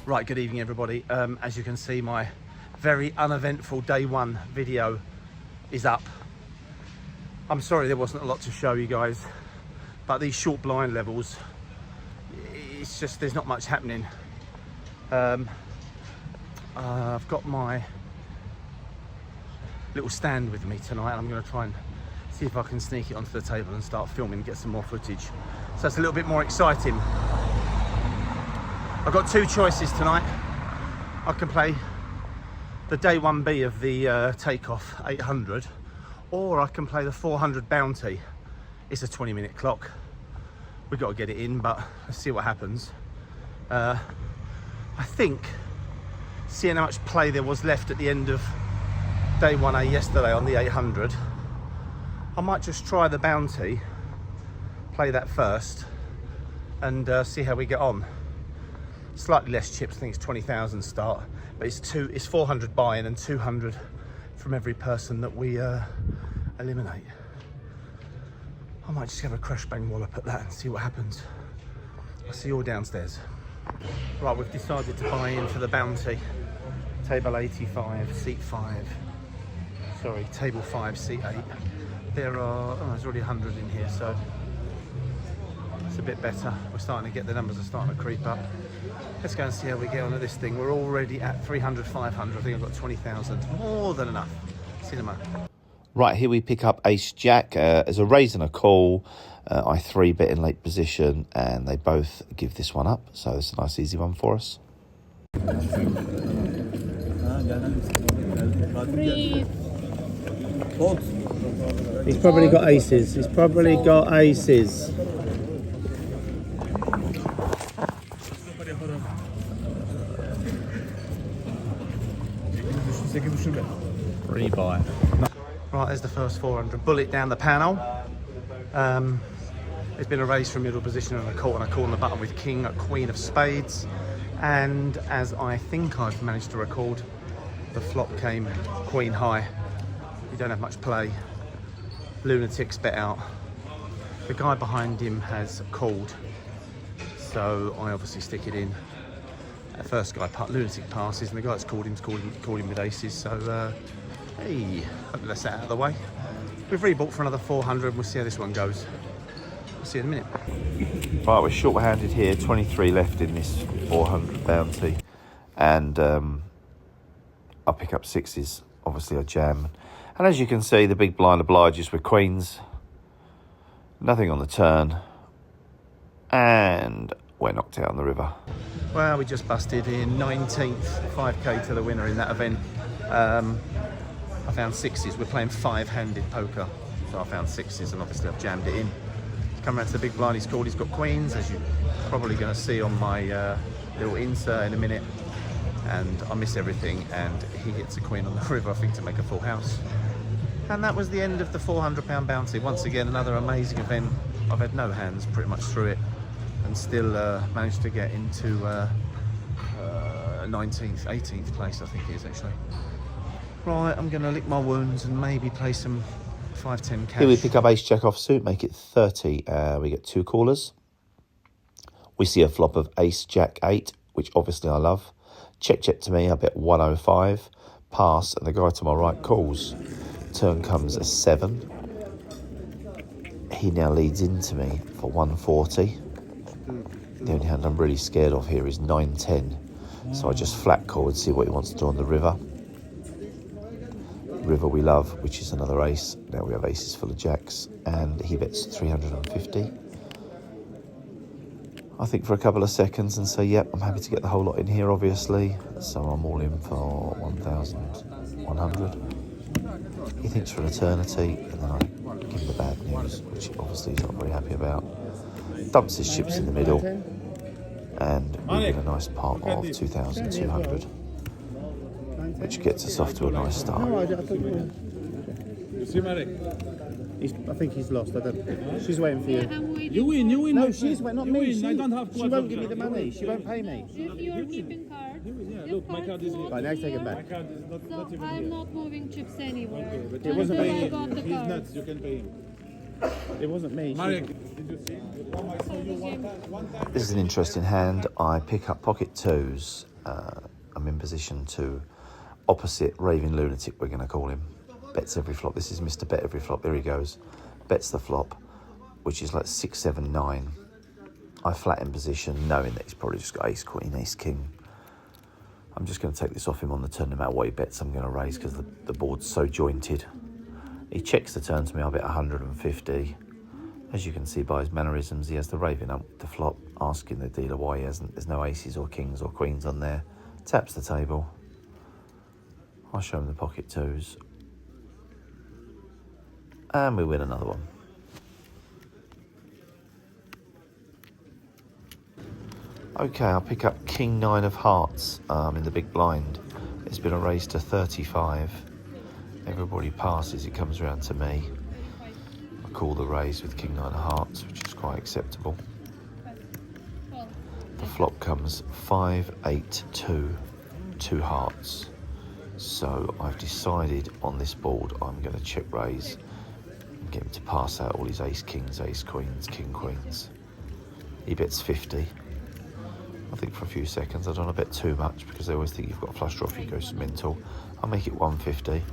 Right, good evening everybody. As you can see, my very uneventful day one video is up. I'm sorry there wasn't a lot to show you guys, but these short blind levels, it's just there's not much happening. I've got my little stand with me tonight and I'm going to try and see if I can sneak it onto the table and start filming and get some more footage. So it's a little bit more exciting. I've got two choices tonight. I can play the day 1B of the Takeoff 800, or I can play the 400 Bounty. It's a 20-minute clock. We've got to get it in, but let's see what happens. I think, seeing how much play there was left at the end of day 1A yesterday on the 800, I might just try the Bounty, play that first, and see how we get on. Slightly less chips, I think it's 20,000 start, but it's 400 buy-in and 200 from every person that we eliminate. I might just have a crash bang wallop at that and see what happens. I'll see you all downstairs. Right, we've decided to buy in for the Bounty. Table 85, seat 5. Sorry, table 5, seat 8. There's already 100 in here, so it's a bit better. We're starting to get, the numbers are starting to creep up. Let's go and see how we get on at this thing. We're already at 300, 500. I think I've got 20,000. More than enough. See you in a moment. Right, here we pick up Ace Jack as a raise and a call. I 3-bet in late position, and they both give this one up. So it's a nice easy one for us. He's probably got aces. He's probably got aces. Rebuy. Right, there's the first 400. Bullet down the panel. There's been a raise from middle position and a call on the button with king, queen of spades. And as I think I've managed to record, the flop came queen high. You don't have much play. Lunatic's bet out. The guy behind him has called, so I obviously stick it in. The first guy, Lunatic passes, and the guy that's called him with aces. So, hey, hopefully that's out of the way. We've rebought for another 400, and we'll see how this one goes. We'll see you in a minute. Right, we're short-handed here. 23 left in this 400 Bounty, and I pick up sixes. Obviously, I jam. And as you can see, the big blind obliges with queens. Nothing on the turn. And we're knocked out on the river. Well, we just busted in 19th, 5k to the winner in that event. I found sixes. We're playing 5-handed poker. So I found sixes and obviously I've jammed it in. Come around to the big blind, he's called, he's got queens, as you're probably going to see on my little insert in a minute. And I miss everything, and he hits a queen on the river, I think, to make a full house. And that was the end of the 400 pound Bounty. Once again, another amazing event. I've had no hands pretty much through it, and still managed to get into 19th, 18th place, I think it is actually. Right, I'm going to lick my wounds and maybe play some 5-10 cash. Here we pick up Ace Jack offsuit, make it 30. We get 2 callers. We see a flop of Ace Jack 8, which obviously I love. Check to me, I bet 105, pass, and the guy to my right calls. Turn comes a 7. He now leads into me for 140. The only hand I'm really scared of here is 9-10. So I just flat call and see what he wants to do on the river. River we love, which is another ace. Now we have aces full of jacks, and he bets 350. I think for a couple of seconds and say, yep, I'm happy to get the whole lot in here, obviously. So I'm all in for 1,100. He thinks for an eternity, and then I give him the bad news, which obviously he's not very happy about. Dumps his chips in the middle, and we get a nice pot of 2,200, which gets us off to a nice start. I think he's lost. I don't. She's waiting for you. You win. No, she's waiting. Not me. I don't have. She won't give me the money. She won't pay me. If you're keeping card, Look, my card is here. Right, now take it My back. card is not even I'm here. not moving chips anywhere. Okay, but It you wasn't can me. pay I got the him. He's card. nuts. You can pay him. It wasn't me. Marek, did you see? I saw you one time. This is an interesting hand. I pick up pocket 2s, I'm in position to opposite Raving Lunatic, we're going to call him. Bets every flop. This is Mr. Bet Every Flop. There he goes. Bets the flop, which is like 6, 7, 9. I flat in position, knowing that he's probably just got ace, queen, ace, king. I'm just going to take this off him on the turn. No matter what he bets, I'm going to raise because the board's so jointed. He checks the turn to me. I bet 150. As you can see by his mannerisms, he has the Raving up with the flop, asking the dealer why there's no aces or kings or queens on there. Taps the table. I show him the pocket twos. And we win another one. Okay, I'll pick up King 9 of Hearts in the big blind. It's been raised to 35. Everybody passes, it comes around to me. I call the raise with King 9 of Hearts, which is quite acceptable. The flop comes 5, 8, 2, 2 hearts. So I've decided on this board I'm going to check raise and get him to pass out all his ace kings, ace queens, king queens. He bets 50. I think for a few seconds. I don't want to bet too much because they always think you've got a flush draw if you go mental. I'll make it 150.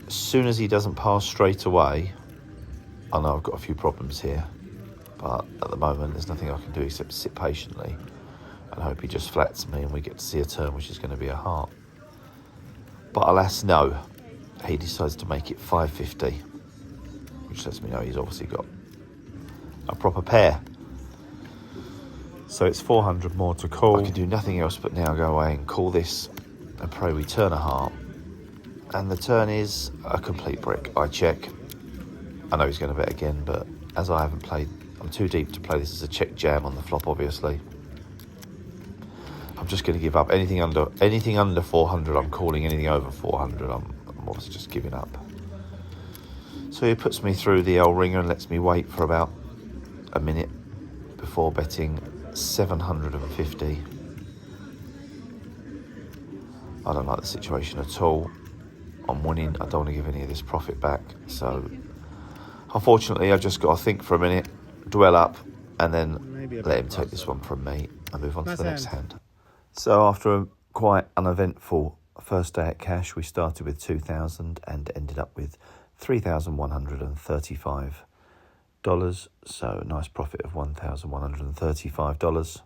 As soon as he doesn't pass straight away, I know I've got a few problems here. But at the moment, there's nothing I can do except sit patiently and hope he just flats me and we get to see a turn which is going to be a heart. But alas, no. He decides to make it 550, which lets me know he's obviously got a proper pair. So it's 400 more to call. I can do nothing else but now go away and call this and pray we turn a heart. And the turn is a complete brick. I check. I know he's going to bet again, but as I haven't played, I'm too deep to play this as a check jam on the flop, obviously. I'm just going to give up. Anything under 400, I'm calling. Anything over 400, I'm obviously just giving up. So he puts me through the L ringer and lets me wait for about a minute before betting 750. I don't like the situation at all. I'm winning. I don't want to give any of this profit back. So unfortunately, I've just got to think for a minute, dwell up, and then let him take this one from me and move on to the next hand. So after a quite uneventful first day at cash, we started with 2,000 and ended up with $3,135. So a nice profit of $1,135.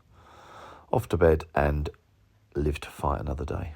Off to bed and live to fight another day.